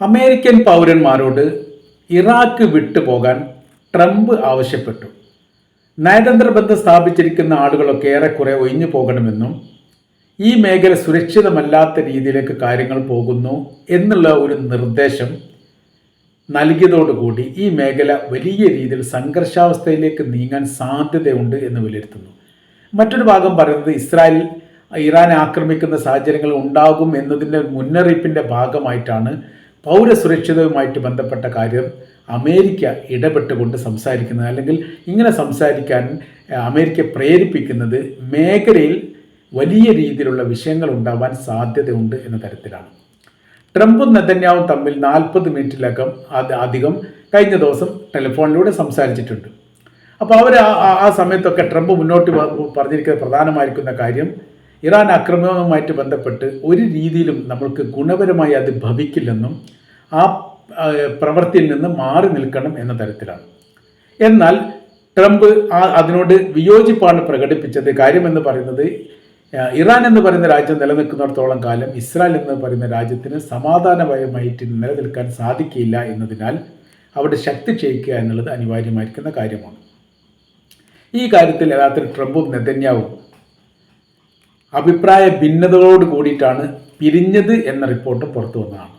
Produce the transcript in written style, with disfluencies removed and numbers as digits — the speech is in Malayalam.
അമേരിക്കൻ പൗരന്മാരോട് ഇറാഖ് വിട്ടുപോകാൻ ട്രംപ് ആവശ്യപ്പെട്ടു. നയതന്ത്ര ബന്ധം സ്ഥാപിച്ചിരിക്കുന്ന ആളുകളൊക്കെ ഏറെക്കുറെ ഒഴിഞ്ഞു പോകണമെന്നും ഈ മേഖല സുരക്ഷിതമല്ലാത്ത രീതിയിലേക്ക് കാര്യങ്ങൾ പോകുന്നു എന്നുള്ള ഒരു നിർദ്ദേശം നൽകിയതോടുകൂടി ഈ മേഖല വലിയ രീതിയിൽ സംഘർഷാവസ്ഥയിലേക്ക് നീങ്ങാൻ സാധ്യതയുണ്ട് എന്ന് വിലയിരുത്തുന്നു. മറ്റൊരു ഭാഗം പറയുന്നത് ഇറാനെ ആക്രമിക്കുന്ന സാഹചര്യങ്ങൾ ഉണ്ടാകും എന്നതിൻ്റെ മുന്നറിയിപ്പിൻ്റെ ഭാഗമായിട്ടാണ് പൗരസുരക്ഷിതവുമായിട്ട് ബന്ധപ്പെട്ട കാര്യം അമേരിക്ക ഇടപെട്ടുകൊണ്ട് സംസാരിക്കുന്നത്, അല്ലെങ്കിൽ ഇങ്ങനെ സംസാരിക്കാൻ അമേരിക്ക പ്രേരിപ്പിക്കുന്നത് മേഖലയിൽ വലിയ രീതിയിലുള്ള വിഷയങ്ങൾ ഉണ്ടാവാൻ സാധ്യതയുണ്ട് എന്ന തരത്തിലാണ്. ട്രംപും നെതന്യാഹുവും തമ്മിൽ 40 മിനിറ്റിലകം അധികം കഴിഞ്ഞ ദിവസം ടെലിഫോണിലൂടെ സംസാരിച്ചിട്ടുണ്ട്. അപ്പോൾ അവർ ആ സമയത്തൊക്കെ ട്രംപ് മുന്നോട്ട് പറഞ്ഞിരിക്കുന്ന പ്രധാനമായിരിക്കുന്ന കാര്യം ഇറാൻ ആക്രമണവുമായിട്ട് ബന്ധപ്പെട്ട് ഒരു രീതിയിലും നമ്മൾക്ക് ഗുണപരമായി അത് ഭവിക്കില്ലെന്നും ആ പ്രവൃത്തിയിൽ നിന്ന് മാറി നിൽക്കണം എന്ന തരത്തിലാണ്. എന്നാൽ ട്രംപ് അതിനോട് വിയോജിപ്പാണ് പ്രകടിപ്പിച്ചത്. കാര്യമെന്ന് പറയുന്നത് ഇറാൻ എന്ന് പറയുന്ന രാജ്യം നിലനിൽക്കുന്നിടത്തോളം കാലം ഇസ്രായേൽ എന്ന് പറയുന്ന രാജ്യത്തിന് സമാധാനപരമായിട്ട് നിലനിൽക്കാൻ സാധിക്കില്ല എന്നതിനാൽ അവിടെ ശക്തി ക്ഷയിക്കുക എന്നുള്ളത് അനിവാര്യമായിരിക്കുന്ന കാര്യമാണ്. ഈ കാര്യത്തിൽ യഥാർത്ഥത്തിൽ ട്രംപും നെതന്യാഹുവും അഭിപ്രായ ഭിന്നതകളോട് കൂടിയിട്ടാണ് പിരിഞ്ഞത് എന്ന റിപ്പോർട്ട് പുറത്തു വന്നതാണ്.